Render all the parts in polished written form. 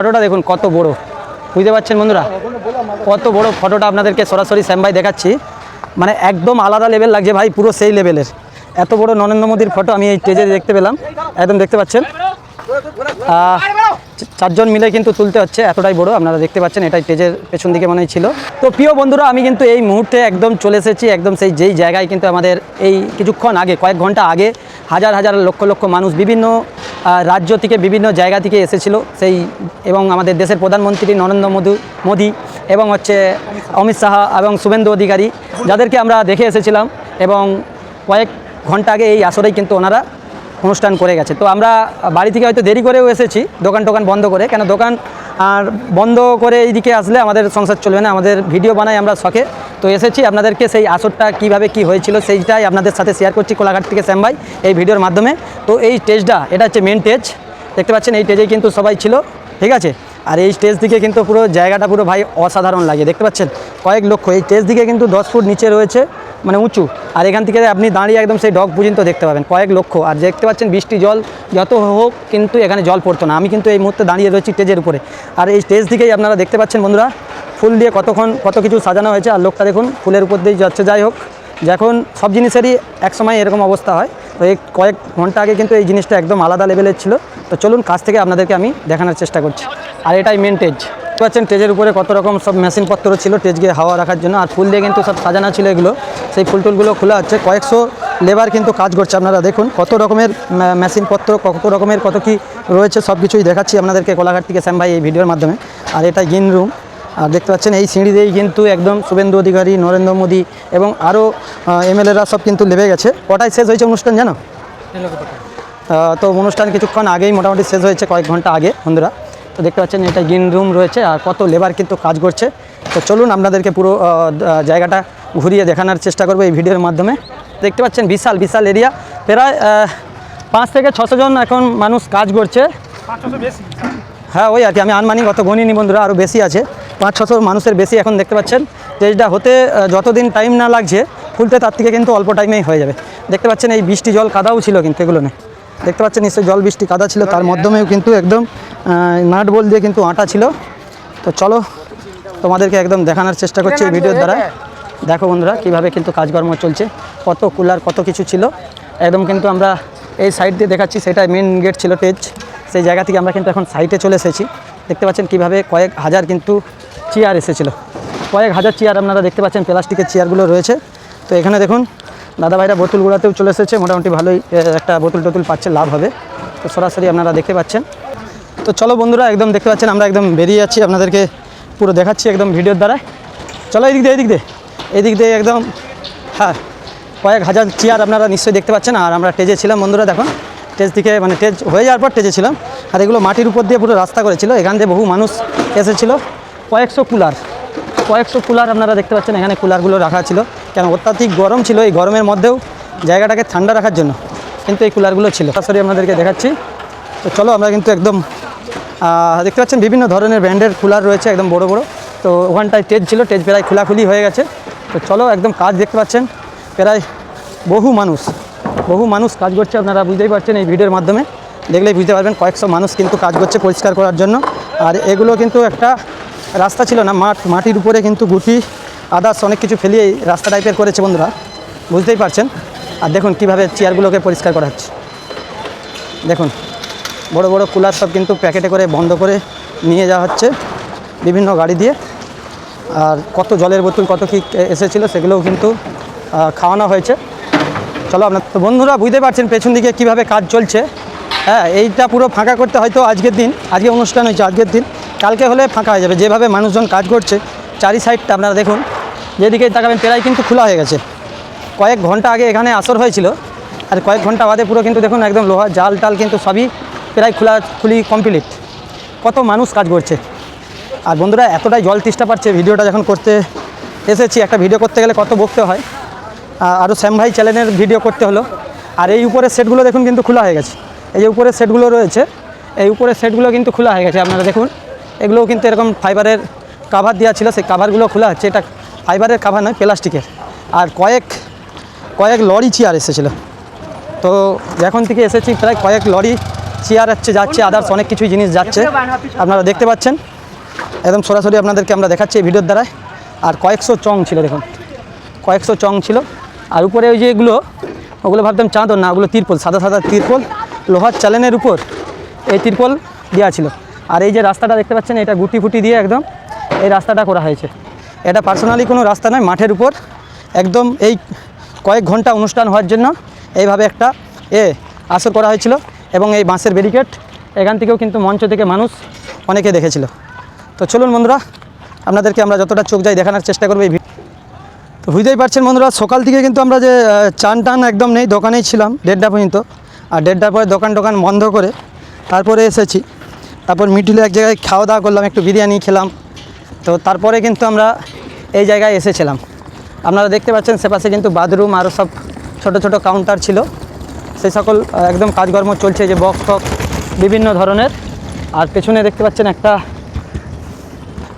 ফটোটা দেখুন কত বড়, বুঝতে পারছেন বন্ধুরা, কত বড় ফটোটা আপনাদেরকে সরাসরি শ্যাম ভাই দেখাচ্ছি। মানে একদম আলাদা লেভেল লাগছে ভাই, পুরো সেই লেভেলের। এত বড় নরেন্দ্র মোদীর ফটো আমি এই স্টেজে দেখতে পেলাম, একদম দেখতে পাচ্ছেন। চারজন মিলে কিন্তু তুলতে হচ্ছে, এতটাই বড় আপনারা দেখতে পাচ্ছেন। এটাই স্টেজের পেছন দিকে মনে ছিল। তো প্রিয় বন্ধুরা, আমি কিন্তু এই মুহূর্তে একদম চলে এসেছি একদম সেই যেই জায়গায় কিন্তু আমাদের এই কিছুক্ষণ আগে, কয়েক ঘন্টা আগে হাজার হাজার লক্ষ লক্ষ মানুষ বিভিন্ন রাজ্য থেকে বিভিন্ন জায়গা থেকে এসেছিল সেই, এবং আমাদের দেশের প্রধানমন্ত্রী নরেন্দ্র মোদী এবং হচ্ছে অমিত শাহ এবং শুভেন্দু অধিকারী, যাদেরকে আমরা দেখে এসেছিলাম। এবং কয়েক ঘন্টা আগে এই আসরেই কিন্তু ওনারা অনুষ্ঠান করে গেছে। তো আমরা বাড়ি থেকে হয়তো দেরি করেও এসেছি, দোকান বন্ধ করে, কেন দোকান আর বন্ধ করে এইদিকে আসলে আমাদের সংসার চলবে না, আমাদের ভিডিও বানাই আমরা শখে। তো এসেছি আপনাদেরকে সেই আসরটা কিভাবে কি হয়েছিল সেইটাই আপনাদের সাথে শেয়ার করছি কোলাঘাট থেকে শ্যাম ভাই এই ভিডিওর মাধ্যমে। তো এই স্টেজটা, এটা হচ্ছে মেন স্টেজ, দেখতে পাচ্ছেন। এই স্টেজেই কিন্তু সবাই ছিল, ঠিক আছে। আর এই স্টেজ দিকে কিন্তু পুরো জায়গাটা পুরো ভাই অসাধারণ লাগে, দেখতে পাচ্ছেন কয়েক লক্ষ। এই স্টেজ দিকে কিন্তু 10 ফুট নিচে রয়েছে, মানে উঁচু। আর এখান থেকে আপনি দাঁড়িয়ে একদম সেই ডগ পর্যন্ত দেখতে পাবেন, কয়েক লক্ষ। আর দেখতে পাচ্ছেন বৃষ্টি জল যত হোক কিন্তু এখানে জল পড়তো না। আমি কিন্তু এই মুহূর্তে দাঁড়িয়ে রয়েছি স্টেজের উপরে। আর এই স্টেজ দিকেই আপনারা দেখতে পাচ্ছেন বন্ধুরা, ফুল দিয়ে কত কিছু সাজানো হয়েছে। আর লোকটা দেখুন ফুলের উপর দিয়ে যাচ্ছে। যাই হোক, যখন সব জিনিসেরই এক সময় এরকম অবস্থা হয়, তো এই কয়েক ঘন্টা আগে কিন্তু এই জিনিসটা একদম আলাদা লেভেলের ছিল। তো চলুন কাছ থেকে আপনাদেরকে আমি দেখানোর চেষ্টা করছি। আর এটাই মেন স্টেজ, দেখতে পাচ্ছেন। স্টেজের উপরে কত রকম সব মেশিনপত্র ছিল স্টেজকে হাওয়া রাখার জন্য, আর ফুল দিয়ে কিন্তু সব সাজানো ছিল এগুলো। সেই ফুলটুলগুলো খোলা হচ্ছে, কয়েকশো লেবার কিন্তু কাজ করছে। আপনারা দেখুন কত রকমের মেশিনপত্র, কত রকমের কত কি রয়েছে, সব কিছুই দেখাচ্ছি আপনাদেরকে কোলাঘাট থেকে শ্যাম ভাই এই ভিডিওর মাধ্যমে। আর এটাই গ্রিন রুম। আর দেখতে পাচ্ছেন এই সিঁড়ি দিয়েই কিন্তু একদম শুভেন্দু অধিকারী, নরেন্দ্র মোদী এবং আরও এমএলএরা সব কিন্তু লেবে গেছে। কটায় শেষ হয়েছে অনুষ্ঠান জানো? তো অনুষ্ঠান কিছুক্ষণ আগেই মোটামুটি শেষ হয়েছে, কয়েক ঘন্টা আগে বন্ধুরা। তো দেখতে পাচ্ছেন এটা গ্রিন রুম রয়েছে, আর কত লেবার কিন্তু কাজ করছে। তো চলুন আপনাদেরকে পুরো জায়গাটা ঘুরিয়ে দেখানোর চেষ্টা করবো এই ভিডিওর মাধ্যমে। দেখতে পাচ্ছেন বিশাল বিশাল এরিয়া, প্রায় 5 থেকে 600 জন এখন মানুষ কাজ করছে। হ্যাঁ, ওই আর কি, আমি আনুমানিক অত গণিনি বন্ধুরা, আরও বেশি আছে, 500-600 মানুষের বেশি এখন। দেখতে পাচ্ছেন স্টেজটা হতে যতদিন টাইম না লাগছে খুলতে, তার থেকে কিন্তু অল্প টাইমেই হয়ে যাবে। দেখতে পাচ্ছেন এই বৃষ্টি জল কাদাও ছিল কিন্তু এগুলো নেই, দেখতে পাচ্ছেন নিশ্চয়ই জল বৃষ্টি কাদা ছিল, তার মাধ্যমেও কিন্তু একদম নাট বল দিয়ে কিন্তু আটা ছিল। তো চলো তোমাদেরকে একদম দেখানোর চেষ্টা করছি এই ভিডিওর দ্বারা। দেখো বন্ধুরা কীভাবে কিন্তু কাজকর্ম চলছে, কত কুলার কত কিছু ছিল একদম। কিন্তু আমরা এই সাইড দিয়ে দেখাচ্ছি, সেটা মেন গেট ছিল স্টেজ, সেই জায়গা থেকে আমরা কিন্তু এখন সাইডে চলে এসেছি। দেখতে পাচ্ছেন কীভাবে কয়েক হাজার কিন্তু চেয়ার এসেছিলো, কয়েক হাজার চেয়ার আপনারা দেখতে পাচ্ছেন, প্লাস্টিকের চেয়ারগুলো রয়েছে। তো এখানে দেখুন দাদা ভাইরা বোতলগুলোতেও চলে এসেছে, মোটামুটি ভালোই একটা বোতল টোতল পাচ্ছে, লাভ হবে। তো সরাসরি আপনারা দেখতে পাচ্ছেন। তো চলো বন্ধুরা, একদম দেখতে পাচ্ছেন আমরা একদম বেরিয়ে যাচ্ছি, আপনাদেরকে পুরো দেখাচ্ছি একদম ভিডিওর দ্বারা। চলো এদিক দিয়ে একদম। হ্যাঁ, কয়েক হাজার চেয়ার আপনারা নিশ্চয়ই দেখতে পাচ্ছেন। আর আমরা স্টেজে ছিলাম বন্ধুরা, দেখুন স্টেজ থেকে, মানে স্টেজ হয়ে যাওয়ার পর স্টেজে ছিলাম। আর এগুলো মাটির উপর দিয়ে পুরো রাস্তা করেছিল, এখান দিয়ে বহু মানুষ এসেছিলো। কয়েকশো কুলার আপনারা দেখতে পাচ্ছেন, এখানে কুলারগুলো রাখা ছিল, কেন অত্যাধিক গরম ছিল। এই গরমের মধ্যেও জায়গাটাকে ঠান্ডা রাখার জন্য কিন্তু এই কুলারগুলো ছিল। সরাসরি আপনাদেরকে দেখাচ্ছি। তো চলো আমরা কিন্তু একদম দেখতে পাচ্ছেন বিভিন্ন ধরনের ব্র্যান্ডের কুলার রয়েছে, একদম বড় বড়। তো ওখানটায় স্টেজ ছিল, স্টেজ প্রায় খোলাখুলি হয়ে গেছে। তো চলো একদম কাজ দেখতে পাচ্ছেন, প্রায় বহু মানুষ কাজ করছে, আপনারা বুঝতেই পারছেন এই ভিডিওর মাধ্যমে দেখলেই বুঝতে পারবেন। কয়েকশো মানুষ কিন্তু কাজ করছে পরিষ্কার করার জন্য। আর এগুলো কিন্তু একটা রাস্তা ছিল না, মাটির উপরে কিন্তু গুটি আদার্স অনেক কিছু ফেলিয়ে রাস্তা টাইপের করেছে বন্ধুরা, বুঝতেই পারছেন। আর দেখুন কীভাবে চেয়ারগুলোকে পরিষ্কার করা হচ্ছে, দেখুন বড় বড় কুলার সব কিন্তু প্যাকেটে করে বন্ধ করে নিয়ে যাওয়া হচ্ছে বিভিন্ন গাড়ি দিয়ে। আর কত জলের বোতল কত কী এসেছিলো সেগুলোও কিন্তু খাওয়ানো হয়েছে। চলো আপনার, তো বন্ধুরা বুঝতে পারছেন পেছন দিকে কীভাবে কাজ চলছে। হ্যাঁ, এইটা পুরো ফাঁকা করতে হয়তো আজকে অনুষ্ঠান হয়েছে, আজকের দিন, কালকে হলে ফাঁকা হয়ে যাবে। যেভাবে মানুষজন কাজ করছে চারি সাইডটা আপনারা দেখুন, যেদিকে তাকাবেন প্রায় কিন্তু খোলা হয়ে গেছে। কয়েক ঘন্টা আগে এখানে আসর হয়েছিল, আর কয়েক ঘন্টা বাদে পুরো কিন্তু দেখুন একদম লোহা জাল টাল কিন্তু সবই প্রায় খোলাখুলি কমপ্লিট। কত মানুষ কাজ করছে। আর বন্ধুরা এতটাই জল তেষ্টা পাচ্ছে, ভিডিওটা যখন করতে এসেছি, একটা ভিডিও করতে গেলে কত বকতে হয়, আরও শ্যাম ভাই চ্যানেলের ভিডিও করতে হলো। আর এই উপরের সেটগুলো দেখুন কিন্তু খোলা হয়ে গেছে, এই যে উপরের সেটগুলো রয়েছে, এই উপরের সেটগুলো কিন্তু খোলা হয়ে গেছে। আপনারা দেখুন এগুলোও কিন্তু এরকম ফাইবারের কাভার দেওয়া ছিল, সেই কাভারগুলো খোলা হচ্ছে। এটা ফাইবারের কাভার নয়, প্লাস্টিকের। আর কয়েক লরি চেয়ার এসেছিলো। তো যখন থেকে এসেছি প্রায় কয়েক লরি চেয়ার যাচ্ছে আদার্স অনেক কিছুই জিনিস যাচ্ছে, আপনারা দেখতে পাচ্ছেন একদম সরাসরি আপনাদেরকে আমরা দেখাচ্ছি এই ভিডিওর দ্বারাই। আর কয়েকশো চং ছিল, দেখুন কয়েকশো চং ছিল। আর উপরে ওই যেগুলো ওগুলো ভাবতাম চাদর না, ওগুলো তিরপল, সাদা সাদা তিরপল, লোহার চালেনের উপর এই তিরপল দেওয়া ছিল। আর এই যে রাস্তাটা দেখতে পাচ্ছেন, এটা গুটি ফুটি দিয়ে একদম এই রাস্তাটা করা হয়েছে। এটা পার্সোনালি কোনো রাস্তা নয়, মাঠের উপর একদম এই কয়েক ঘন্টা অনুষ্ঠান হওয়ার জন্য এইভাবে একটা আসর করা হয়েছিল। এবং এই বাঁশের ব্যারিকেড, এখান থেকেও কিন্তু মঞ্চ থেকে মানুষ অনেকে দেখেছিল। তো চলুন বন্ধুরা, আপনাদেরকে আমরা যতটা চোখ যাই দেখানোর চেষ্টা করবো এই। তো বুঝতেই পারছেন বন্ধুরা, সকাল থেকে কিন্তু আমরা যে চান টান একদম নেই, দোকানেই ছিলাম 1:30 পর্যন্ত। আর 1:30 পরে দোকান বন্ধ করে তারপরে এসেছি। তারপর মিডিলে এক জায়গায় খাওয়া দাওয়া করলাম, একটু বিরিয়ানি খেলাম। তো তারপরে কিন্তু আমরা এই জায়গায় এসেছিলাম। আপনারা দেখতে পাচ্ছেন সেপাশে কিন্তু বাথরুম আরও সব ছোট ছোট কাউন্টার ছিল, সেই সকল একদম কাজকর্ম চলছে, যে বক্স টক্স বিভিন্ন ধরনের। আর পেছনে দেখতে পাচ্ছেন একটা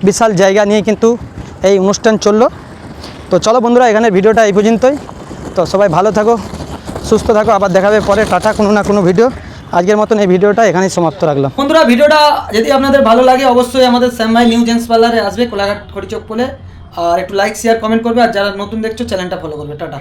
বিশাল জায়গা নিয়ে কিন্তু এই অনুষ্ঠান চললো। তো চলো বন্ধুরা, এখানের ভিডিওটা এই পর্যন্তই। তো সবাই ভালো থাকো, সুস্থ থাকো, আবার দেখাবে পরে, টাটা, কোনো না কোনো ভিডিও। আজকের মতন এই ভিডিওটা এখানেই সমাপ্ত রাখলাম। বন্ধুরা, ভিডিওটা যদি আপনাদের ভালো লাগে অবশ্যই আমাদের শ্যামভাই নিউ জেন্টস পার্লারে আসবে, কোলাঘাট খড়িচক বলে। আর একটু লাইক শেয়ার কমেন্ট করবে, আর যারা নতুন দেখছো চ্যানেলটা ফলো করবে। টাটা।